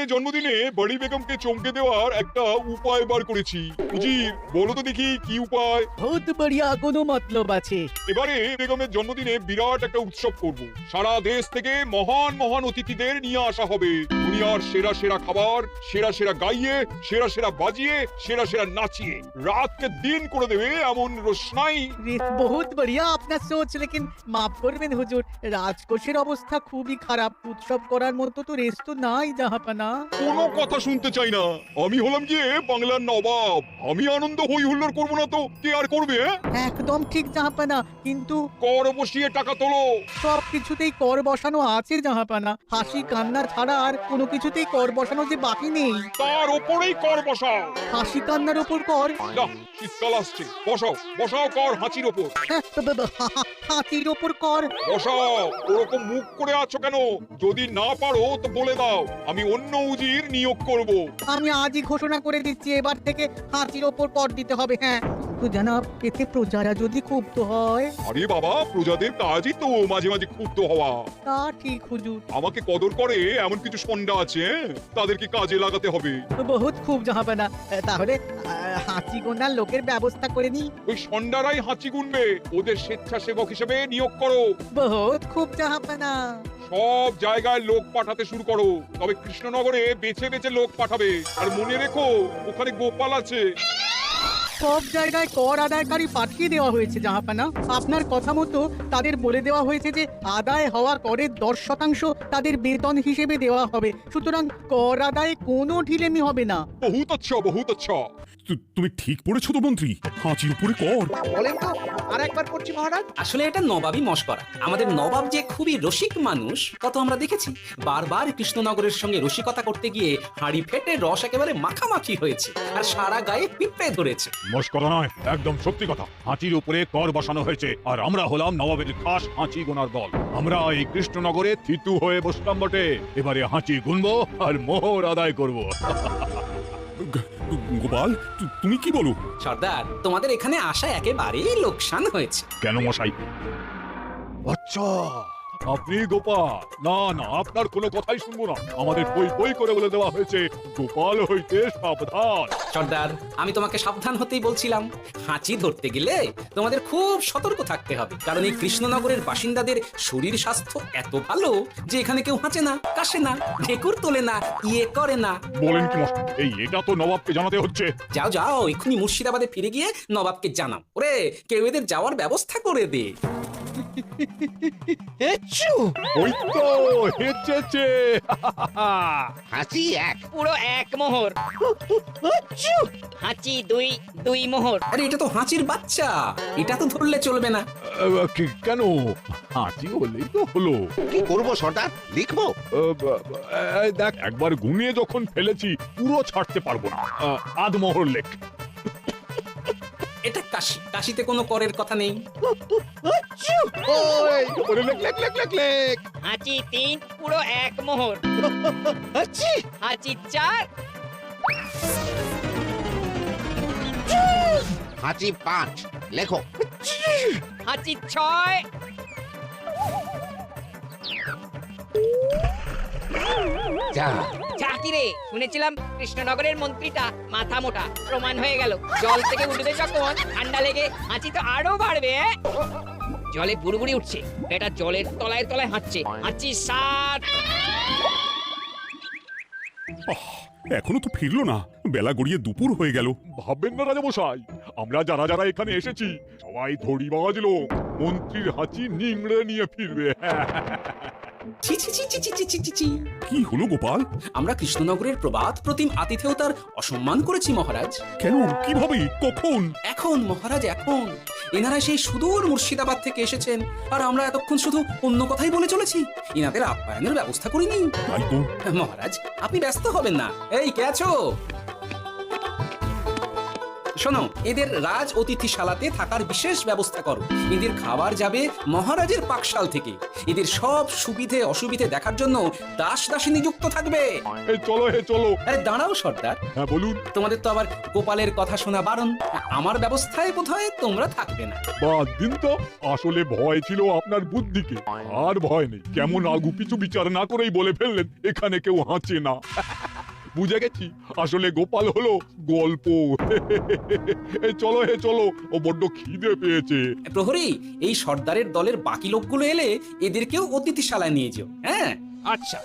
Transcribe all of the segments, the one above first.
এবারে জন্মদিনে বড়ি বেগমকে চমকে দেওয়ার একটা উপায় বার করেছি। উজির, বলো তো দেখি কি উপায়? বহুত বড়িয়া কোনো মতলব আছে। এবারে বেগমের জন্মদিনে বিরাট একটা উৎসব করব। সারা দেশ থেকে মহান মহান অতিথিদের নিয়ে আসা হবে। দুনিয়ার সেরা সেরা খাবার, সেরা সেরা গাইয়ে, সেরা সেরা বাজিয়ে, সেরা সেরা নাচিয়ে রাতকে দিন করে দেবে এমন রোশনাই। বহুত বড়িয়া আপনার সোচ, লেকিন মাফ করবেন হুজুর, রাজকোষের অবস্থা খুবই খারাপ। উৎসব করার মতো তো রেস তো নাই জাহাপানা। কোনো কথা শুনতে চাই না। আমি হলাম গিয়ে বাংলার নবাব। আমি আনন্দ হই হুল্লোড় করবো না তো কে আর করবে? একদম ঠিক জাহাপানা, কিন্তু কর বসিয়ে টাকা তোলো। সব কিছুতেই কর বসানো আছে জাহাপানা। হাসি কান্না ছাড়া আর কোনো কিছুতেই কর বসানো যে বাকি নেই। তার ওপরেই কর বসাও। হাসি কান্নার ওপর কর? না, শীতকাল আসছে, বসাও বসাও কর হাঁচির ওপর। হ্যাঁ, হাতির ওপর কর? বসাও। ওরকম মুখ করে আছো কেন? যদি না পারো তো বলে দাও, আমি অন্য উজির নিয়োগ করব। আমি আজই ঘোষণা করে দিচ্ছি, এবার থেকে হাতির ওপর কর দিতে হবে। হ্যাঁ, তো জানাব, এতে প্রজারা যদি ক্ষুব্ধ হয়? আরে বাবা, প্রজাদের কাজই তো মাঝে মাঝে ক্ষুব্ধ হওয়া। তা ঠিক হুজুর। আমাকে কদর করে এমন কিছু সন্ডা আছে, তাদেরকে কাজে লাগাতে হবে। বহুত খুব জাহাপানা। তাহলে হাঁচি গোনার লোকের ব্যবস্থা করে নি। ওই সন্ডারাই হাঁচি গুনবে। ওদের স্বেচ্ছাসেবক হিসেবে নিয়োগ করো। বহুত খুব জাহাপানা। সব জায়গায় লোক পাঠাতে শুরু করো। তবে কৃষ্ণনগরে বেছে বেছে লোক পাঠাবে। আর মনে রেখো, ওখানে গোপাল আছে। সব জায়গায় কর আদায়কারী পাঠিয়ে দেওয়া হয়েছে জাহাপানা। আপনার কথা মতো তাদের বলে দেওয়া হয়েছে যে আদায় হওয়া করের 10% তাদের বেতন হিসেবে দেওয়া হবে। সুতরাং কর আদায়ে কোনো ঢিলেমি হবে না। বহুত আচ্ছা, বহুত আচ্ছা। তুমি ঠিক পড়েছো তো মন্ত্রী, হাঁচির উপরে কর। বলেন তো, আর একবার পড়ছি মহারাজ। আসলে এটা নবাবই মশকরা। আমাদের নবাব যে খুবই রসিক মানুষ তা তো আমরা দেখেছি। বারবার কৃষ্ণনগরের সঙ্গে রসিকতা করতে গিয়ে হাঁড়ি ফেটে রস একেবারে মাখামাখি হয়েছে, আর সারা গায়ে পিঁপড়ে ধরেছে। মস্করা নয়, একদম সত্যি কথা। হাঁচির উপরে কর বসানো হয়েছে, আর আমরা হলাম নবাবের খাস হাঁচি গোনার দল। আমরা এই কৃষ্ণনগরে থিতু হয়ে বসলাম বটে। এবারে হাঁচি গুনবো আর মোহর আদায় করব। গোপাল, তুমি কি বলো? সর্দার, তোমাদের এখানে আসা একেবারেই লোকসান হয়েছে। কেন মশাই? আচ্ছা, আপনি গোপাল? না না, আপনার কোনো কথাই শুনবো না। আমাদের বই বই করে বলে দেওয়া হয়েছে, গোপাল হইতে সাবধান। সর্দার, আমি তোমাকে সাবধান হতেই বলছিলাম। হাঁচি ধরতে গেলে তোমাদের খুব সতর্ক থাকতে হবে, কারণ এই কৃষ্ণনগরের বাসিন্দাদের শরীর স্বাস্থ্য এত ভালো যে এখানে কেউ হাঁচে না, কাশে না, ঢেকুর তোলে না, ইয়ে করে না। বলেন কি মশাই? এটা তো নবাবকে জানাতে হচ্ছে। যাও যাও, এক্ষুনি মুর্শিদাবাদে ফিরে গিয়ে নবাবকে জানাও। ওরে, কেউ এদের যাওয়ার ব্যবস্থা করে দে। ওই তো হেঁচেছে। হাসি এক। পুরো এক মোহর। হাঁচি দুই, দুই মোহর। আরে এটা তো হাঁচির বাচ্চা, এটা তো ধরলে চলবে না। কেন? হাঁচি হলেই তো হলো। কি করবো সর্দার, লিখবো? দেখ, একবার গুনিয়ে যখন ফেলেছি পুরো ছাড়তে পারবো না। আধমোহর লেখ। এটা কাশি, কাশিতে কোনো করের কথা নেই। ওরে লেখ লেখ লেখ লেখ লেখ। হাঁচি তিন, পুরো এক মোহর। হাঁচি চার। হাঁচি 5, লেখো। হাঁচি ছয়। যা। চাকি রে, শুনেছিলাম কৃষ্ণনগরের মন্ত্রীটা মাথা মোটা। প্রমাণ হয়ে গেল, জল থেকে উঠবে যখন ঠান্ডা লেগে হাঁচি তো আরো বাড়বে। জলে বুড়বুড়ি উঠছে, এটা জলের তলায় তলায় হাঁটছে। হাঁচি 7। এখনো তো ফিরলো না, বেলা গড়িয়ে দুপুর হয়ে গেল। ভাববেন না রাজামশাই, আমরা যারা যারা এখানে এসেছি সবাই ধড়িবাজ লোক। মন্ত্রীর হাঁচি নিংড়ে নিয়ে ফিরবে। ছি ছি ছি ছি ছি ছি ছি ছি ছি। কি হলো গোপাল? আমরা কৃষ্ণনগরের প্রবাদ প্রতিম আতিথেয়তার অসম্মান করেছি মহারাজ। কেন? কিভাবে? কখন? এখন মহারাজ, এখন। এনারা সেই সুদূর মুর্শিদাবাদ থেকে এসেছেন, আর আমরা এতক্ষণ শুধু অন্য কথাই বলে চলেছি। এনাদের আপ্যায়নের ব্যবস্থা করিনি। তাই তো। মহারাজ, আপনি ব্যস্ত হবেন না। এই কে আছো? শোনো, এদের রাজ অতিথিশালাতে থাকার বিশেষ ব্যবস্থা করো। এদের খাবার যাবে মহারাজের পাকশাল থেকে। এদের সব সুবিধে অসুবিধে দেখার জন্য দাস দাসী নিযুক্ত থাকবে। এই চলো, হে চলো। আরে দাঁড়াও সর্দার, হ্যাঁ বলুন। তোমাদের তো আবার গোপালের কথা শোনা বারণ। আমার ব্যবস্থায় বোধহয় তোমরা থাকবে না। বাদ দিন তো, আসলে ভয় ছিল আপনার বুদ্ধিকে। আর ভয় নেই। কেমন আগু পিছু বিচার না করেই বলে ফেললেন এখানে কেউ হাঁচে না। বুঝে গেছি আসলে গোপাল হলো গল্প। এই চলো চলো, ও বড্ড খিদে পেয়েছে। প্রহরী, এই সর্দারের দলের বাকি লোকগুলো এলে এদেরকেও অতিথিশালায় নিয়ে যেও। হ্যাঁ, আচ্ছা।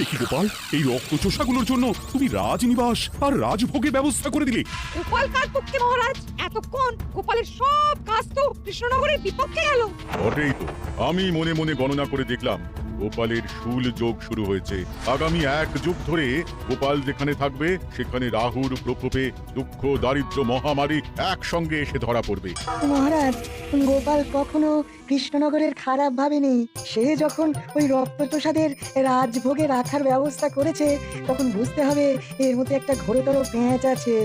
কি গোপাল, এই রক্তচোষাগুলোর জন্য তুমি রাজনিবাস আর রাজভোগের ব্যবস্থা করে দিলে? গোপাল কার পক্ষে মহারাজ? এতক্ষণ গোপালের সব কাজ তো কৃষ্ণনগরের বিপক্ষে গেল। বটেই তো, আমি মনে মনে গণনা করে দেখলাম গোপালের শুল যোগ শুরু হয়েছে। আগামী 1 যুগ ধরে গোপাল যেখানে থাকবে সেখানে রাহুর প্রকোপে দুঃখ দারিদ্র্য মহামারী একসঙ্গে এসে ধরা পড়বে। মহারাজ, গোপাল কখনো কৃষ্ণনগরের খারাপ ভাবেনি। সে যখন ওই রক্তচোষাদের রাজভোগে রাখার ব্যবস্থা করেছে তখন বুঝতে হবে এর মধ্যে একটা ঘোরতর পেঁচ আছে।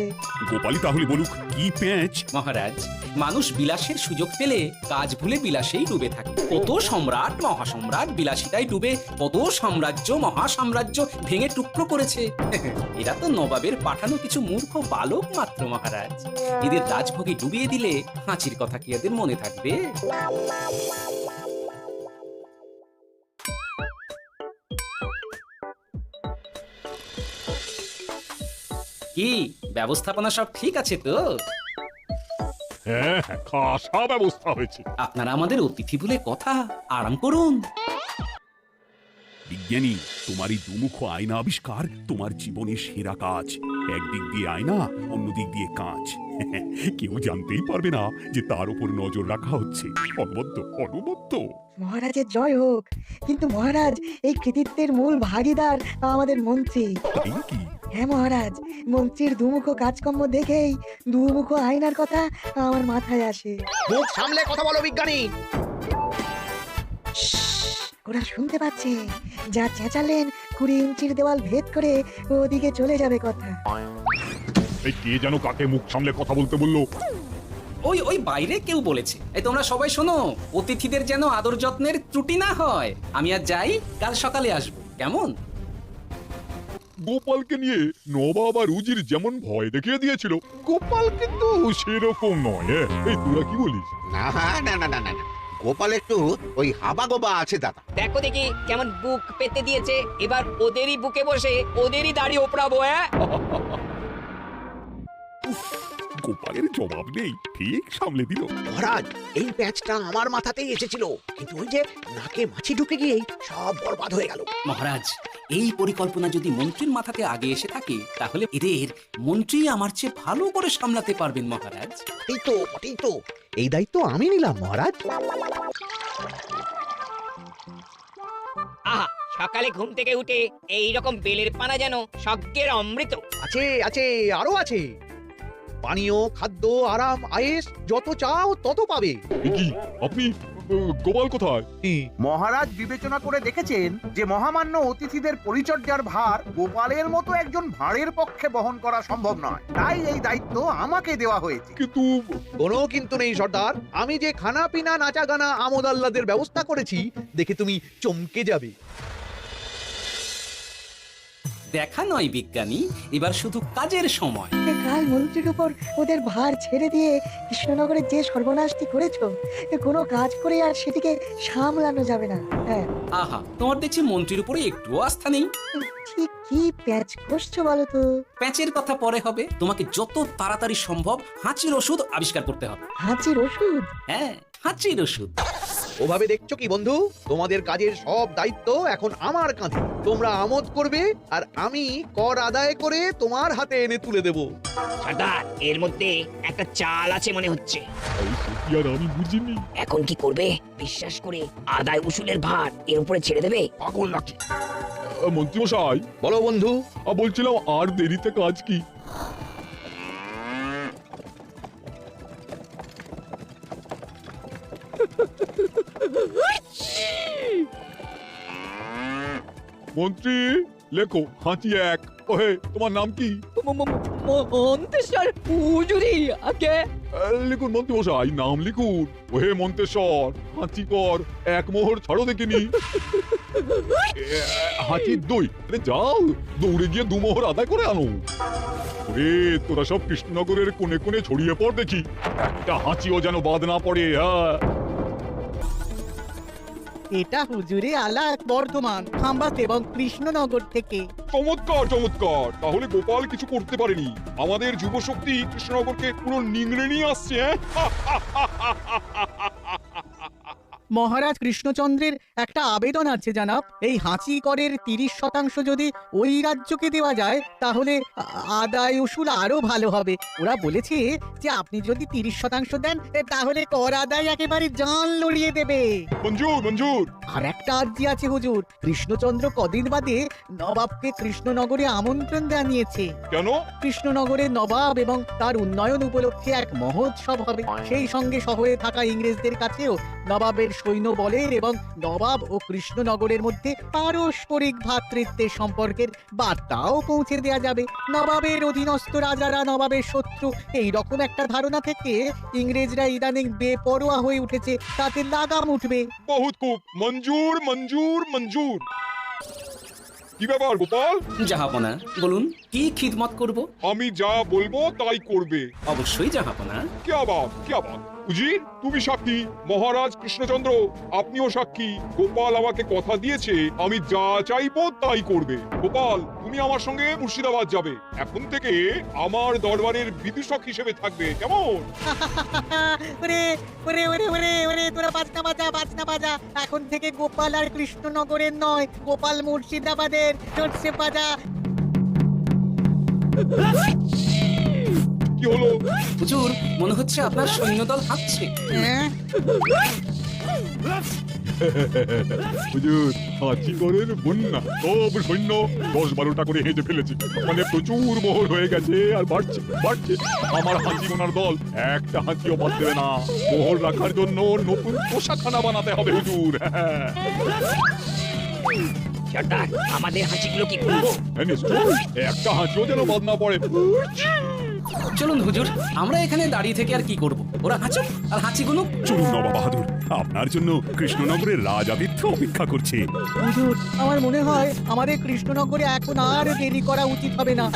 গোপালই তাহলে বলুক কি পেঁচ। মহারাজ, মানুষ বিলাসের সুযোগ পেলে কাজ ভুলে বিলাসেই ডুবে থাকে। কত সম্রাট মহাসম্রাট বিলাসিতায় ডুবে কত সাম্রাজ্য মহাসাম্রাজ্য ভেঙে টুকরো করেছে। এরা তো নবাবের পাঠানো কিছু মূর্খ বালক মাত্র মহারাজ। এদের রাজভোগে ডুবিয়ে দিলে হাঁচির কথা কি এদের মনে থাকবে? কি ব্যবস্থাপনা সব ঠিক আছে তো? হ্যাঁ, খাসা ব্যবস্থা হয়েছে। আপনারা আমাদের অতিথি বলে কথা, আরাম করুন। বিজ্ঞানী, তোমার এই দুমুখ আয়না আবিষ্কার তোমার জীবনের সেরা কাজ। একদিক দিয়ে আয়না, অন্য দিক দিয়ে কাঁচ। কেউ জানতেই পারবে না যে তার উপর নজর রাখা হচ্ছে। অনবদ্য অনবদ্য। মহারাজের জয় হোক, কিন্তু মহারাজ এই কৃতিত্বের মূল ভাগীদার আমাদের মন্ত্রী। এই কি? হ্যাঁ মহারাজ, মন্ত্রীর দুমুখ কাজকর্ম দেখেই দুমুখ আয়নার কথা আমার মাথায় আসে। মুখ সামলে কথা বলো বিজ্ঞানী। ওরা শুনতে পাচ্ছে, যা চেঁচালেন 20 ইঞ্চির দেওয়াল ভেদ করে ওদিকে চলে যাবে কথা। এই কে যেন কাকে মুখ সামলে কথা বলতে বললো? ওই ওই বাইরে কেউ বলেছে। এই তোমরা সবাই শোনো, অতিথিদের যেন আদর যত্নের ত্রুটি না হয়। আমি আর যাই, কাল সকালে আসবো, কেমন? গোপালকে নিয়ে নবাব আর উজির যেমন ভয় দেখিয়ে দিয়েছিল, গোপাল কিন্তু সেরকম নয়। এই তোরা কি বলিস? না না না না না না, গোপাল একটু ওই হাবাগোবা আছে দাদা। দেখো দেখি কেমন বুক পেতে দিয়েছে। এবার ওদেরই বুকে বসে ওদেরই দাড়ি ওপড়াবো। গোপালের জবাব নেই, ঠিক সামলে দিল। মহারাজ, এই প্যাচটা আমার মাথাতেই এসেছিল, কিন্তু ওই যে নাকে মাছি ঢুকে গিয়ে সব বরবাদ হয়ে গেল। মহারাজ, এই পরিকল্পনা যদি মন্ত্রীর মাথাতে আগে এসে থাকে তাহলে এদের মন্ত্রী আমার চেয়ে ভালো করে সামলাতে পারবেন মহারাজ। এই তো এই দায়িত্ব আমি নিলাম মহারাজ। আহা, সকালে ঘুম থেকে উঠে এই রকম বেলের পানা যেন স্বর্গের অমৃত। আছে আছে, আরো আছে। পানীয়, খাদ্য, আরাম, আয়েশ যত চাও তত পাবে। এ কি, আপনি গোপাল কোথায়? মহারাজ বিবেচনা করে দেখেছেন যে মহামান্য অতিথিদের পরিচর্যার ভার গোপালের মতো একজন ভাঁড়ের পক্ষে বহন করা সম্ভব নয়। তাই এই দায়িত্ব আমাকে দেওয়া হয়েছে। কিন্তু কোনো কিন্তু নেই সর্দার, আমি যে খানা পিনা নাচা গানা আমোদ আহ্লাদের ব্যবস্থা করেছি দেখে তুমি চমকে যাবে। দেখা নয় বিজ্ঞানী, এবার শুধু কাজের সময়। কাল মন্ত্রীর উপর ওদের ভার ছেড়ে দিয়ে কৃষ্ণনগরে যে সর্বনাশটি করেছো, কোনো কাজ করে আর সেটিকে সামলানো যাবে না। হ্যাঁ, আহা, তোমার দেখছি মন্ত্রীর উপরে একটুও আস্থা নেই। ঠিক কি প্যাচ করছো বলো তো? প্যাচের কথা পরে হবে, তোমাকে যত তাড়াতাড়ি সম্ভব হাঁচির ওষুধ আবিষ্কার করতে হবে। হাঁচির ওষুধ? হ্যাঁ, হাঁচির ওষুধ। ওভাবে দেখছো কি বন্ধু? তোমাদের কাজের সব দায়িত্ব এখন আমার কাঁধে। তোমরা আমোদ করবে আর আমি কর আদায় করে তোমার হাতে এনে তুলে দেব। সর্দার, এর মধ্যে একটা চাল আছে মনে হচ্ছে। কি আর আমি বুঝিনি। এখন কি করবে? বিশ্বাস করে আদায় উসুলের ভার এর উপরে ছেড়ে দেবে? পাগল নাকি? মন্ত্রীমশাই, বলো বন্ধু। বলছিলাম আর দেরিতে কাজ কি? মন্ত্রী, লেখো হাঁচি 1। ওহে, তোমার নাম কি? মন্তেশ্বর হুজুরি আগে। লিখুন মন্ত্রীমশাই, নাম লিখুন। ওহে মন্তেশ্বর, হাঁচি কর 1 মোহর ছাড়ো দেখিনি। হাঁচি 2। আরে যাও, দৌড়ে গিয়ে 2 মোহর আদায় করে আনো। ওরে, তোরা সব কৃষ্ণনগরের কোণে কোণে ছড়িয়ে পড় দেখি, একটা হাঁচিও যেন বাদ না পড়ে। এটা হুজুরে আলা বর্ধমান খাম্বাত এবং কৃষ্ণনগর থেকে। চমৎকার চমৎকার, তাহলে গোপাল কিছু করতে পারেনি। আমাদের যুবশক্তি কৃষ্ণনগরকে পুরো নিংড়ে নিয়ে আসছে। মহারাজ কৃষ্ণচন্দ্রের একটা আবেদন আছে জানাব। এই হাঁচি করের 30% যদি ওই রাজ্যকে দেওয়া যায় তাহলে আদায় উসুল আরো ভালো হবে। ওরা বলেছে যে আপনি যদি 30% দেন তাহলে কর আদায় একেবারে জান লড়িয়ে দেবে। মঞ্জুর মঞ্জুর। আর একটা আর্জি আছে হুজুর, কৃষ্ণচন্দ্র কদিন বাদে নবাবকে কৃষ্ণনগরে আমন্ত্রণ জানিয়েছে। কেন? কৃষ্ণনগরের নবাব এবং তার উন্নয়ন উপলক্ষে এক মহোৎসব হবে। সেই সঙ্গে শহরে থাকা ইংরেজদের কাছেও নবাবের সৈন্য বলের এবং নবাব ও কৃষ্ণনগরের মধ্যে পারস্পরিক ভ্রাতৃত্বের সম্পর্কের বার্তাও পৌঁছে দেওয়া যাবে। নবাবের অধীনস্থ রাজারা নবাবের শত্রু, এই রকম একটা ধারণা থেকে ইংরেজরা ইদানিং বেপরোয়া হয়ে উঠেছে, তাতে লাগাম উঠবে। বহুত খুব, মঞ্জুর মঞ্জুর মঞ্জুর। কি ব্যাপার গোপাল? জাহাপনা বলুন, কি খিদমত করব? আমি যা বলবো তাই করবে। অবশ্যই জাহাপনা। কি আবাদ কি আবাদ। উজির তুমি সাক্ষী, মহারাজ কৃষ্ণচন্দ্র আপনিও সাক্ষী। গোপাল আমাকে কথা দিয়েছে আমি যা চাইবো তাই করবে। গোপাল তুমি আমার সঙ্গে মুর্শিদাবাদ যাবে, এখন থেকে আমার দরবারের বিদূষক হিসেবে থাকবে, কেমন? ওরে ওরে ওরে ওরে ওরে তোরা বাজনা বাজা বাজনা বাজা। এখন থেকে গোপাল আর কৃষ্ণনগরের নয়, গোপাল মুর্শিদাবাদের। চটছে বাজা। কি হলো? হুজুর, মনে হচ্ছে আপনার সৈন্যদল হাঁটছে। হ্যাঁ? হুজুর, হাঁচি করের বন্যা সব সৈন্য 10-12টা করে হেঁটে ফেলেছে, মানে প্রচুর মোহর হয়ে গেছে আর বাড়ছে বাড়ছে। আমার হাঁচি গোনার দল একটা হাঁচিও বাদ দেবে না। মোহর রাখার জন্য নতুন পোশাকখানা বানাতে হবে হুজুর। সর্দার আমাদের হাঁচিগুলো কি খুলবো? হ্যাঁ, নিশ্চয়ই। একটা হাঁচিও যেন বাদ না পড়ে। চলুন হুজুর, আমরা এখানে দাঁড়িয়ে থেকে আর কি করব? ওরা হাঁচুক আর হাঁচি গুনুক। চলুন নবাব বাহাদুর, আপনার জন্য কৃষ্ণনগরের রাজাতিথ্য অপেক্ষা করছে। হুজুর, আমার মনে হয় আমাদের কৃষ্ণনগরে এখন আর দেরি করা উচিত হবে না।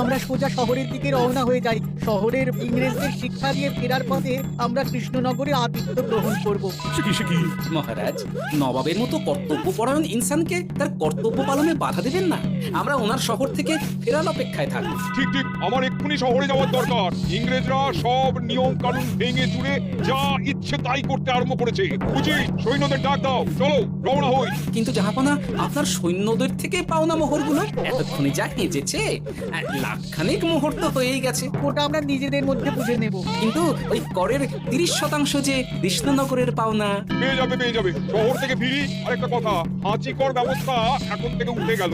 আমরা সোজা শহরের দিকে রওনা হয়ে যাই। শহরের ইংরেজদের শিক্ষা দিয়ে ফেরার পথে আমরা কৃষ্ণনগরে আতিথ্য গ্রহণ করব। সে কি মহারাজ, নবাবের মতো কর্তব্যপরায়ণ ইনসানকে তার কর্তব্য পালনে বাধা দেবেন না। আমরা ওনার শহর থেকে ফেরার অপেক্ষায় থাকবো। ঠিক ঠিক, আমার এক্ষুনি শহরে যাওয়ার দরকার। ইংরেজরা সব নিয়ম কানুন ভেঙে চুরে যা ইচ্ছে তাই করতে আরম্ভ করেছে। বুঝি সৈন্যদের ডাক দাও, চলো রওনা হই। কিন্তু জাহাপনা, আপনার সৈন্যদের থেকে পাওনা মোহরগুলো এতক্ষণে যা হেঁচেছে, লাখখানেক মোহর তো হয়েই গেছে। ওটা আমরা নিজেদের মধ্যে বুঝে নেব। কিন্তু ওই করের 30% যে কৃষ্ণনগরের পাওনা। পেয়ে যাবে পেয়ে যাবে। শহর থেকে ফিরি আরেকটা কথা, হাঁচি কর ব্যবস্থা এখন থেকে উঠে গেল।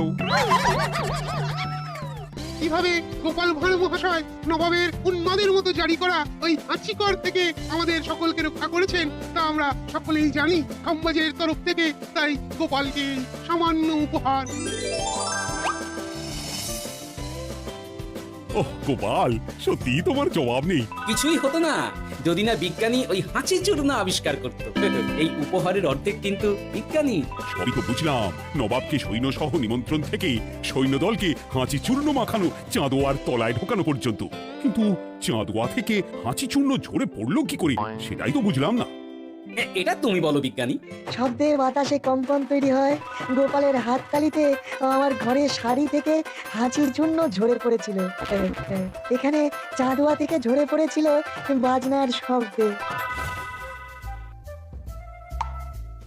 কিভাবে গোপাল ভাঁড় মহাশয় নবাবের উন্মাদের মতো জারি করা ওই হাঁচিকর থেকে আমাদের সকলকে রক্ষা করেছেন তা আমরা সকলেই জানি। খাম্বাজের তরফ থেকে তাই গোপালকে সামান্য উপহার। ওহ গোপাল, সত্যি তোমার জবাব নেই। কিছুই হতো না যদি না বিজ্ঞানী ওই হাঁচি চূর্ণ আবিষ্কার করত। এই উপহারের অর্ধেক কিন্তু বিজ্ঞানী। সবই তো বুঝলাম, নবাবকে সৈন্য সহ নিমন্ত্রণ থেকে সৈন্যদলকে হাঁচি চূর্ণ মাখানো, চাঁদোয়ার তলায় ঢোকানো পর্যন্ত। কিন্তু চাঁদোয়া থেকে হাঁচি চূর্ণ ঝরে পড়লো কি করে, সেটাই তো বুঝলাম না। এটা তুমি বলো বিজ্ঞানী। শব্দের বাতাসে কম্পন তৈরি হয়। গোপালের হাততালিতে আমার ঘরের শাড়ি থেকে হাঁচির জন্য ঝরে পড়েছিল। এখানে চাঁদোয়া থেকে ঝরে পড়েছিল বাজনার শব্দে।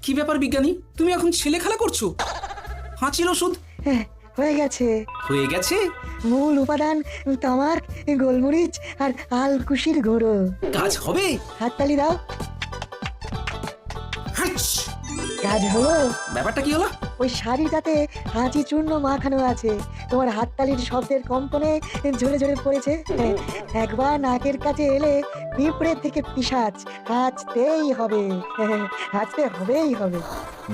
কি ব্যাপার বিজ্ঞানী, তুমি এখন ছেলে খেলা করছো? হাঁচির ওষুধ হয়ে গেছে। হয়ে গেছে? মূল উপাদান তামাক, গোলমরিচ আর আলকুশির গুঁড়ো। কাজ হবে? হাততালি দাও। কাজ হলো। ব্যাপারটা কি হলো? ওই শাড়িটাতে হাঁচি চূর্ণ মাখানো আছে। তোমার হাততালির শব্দের কম্পনে ঝরে ঝরে পড়েছে। একবার নাকের কাছে এলে পিঁপড়ে থেকে পিশাচ হাঁচতেই হবে, হাঁচতে হবেই হবে।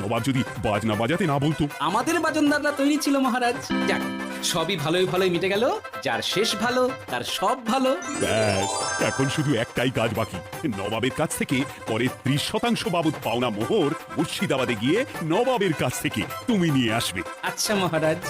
নবাব যদি বাজনা বাজাতে না বলতো। আমাদের বাজনদাররা তৈরি ছিল মহারাজ। যাক, সবই ভালোই ভালোই মিটে গেল। যার শেষ ভালো তার সব ভালো। ব্যাস, এখন শুধু একটাই কাজ বাকি। নবাবের কাছ থেকে পরের 30% বাবদ পাওনা মোহর মুর্শিদাবাদে গিয়ে নবাবের কাছ থেকে তুমি নিয়ে আসবে। আচ্ছা মহারাজ।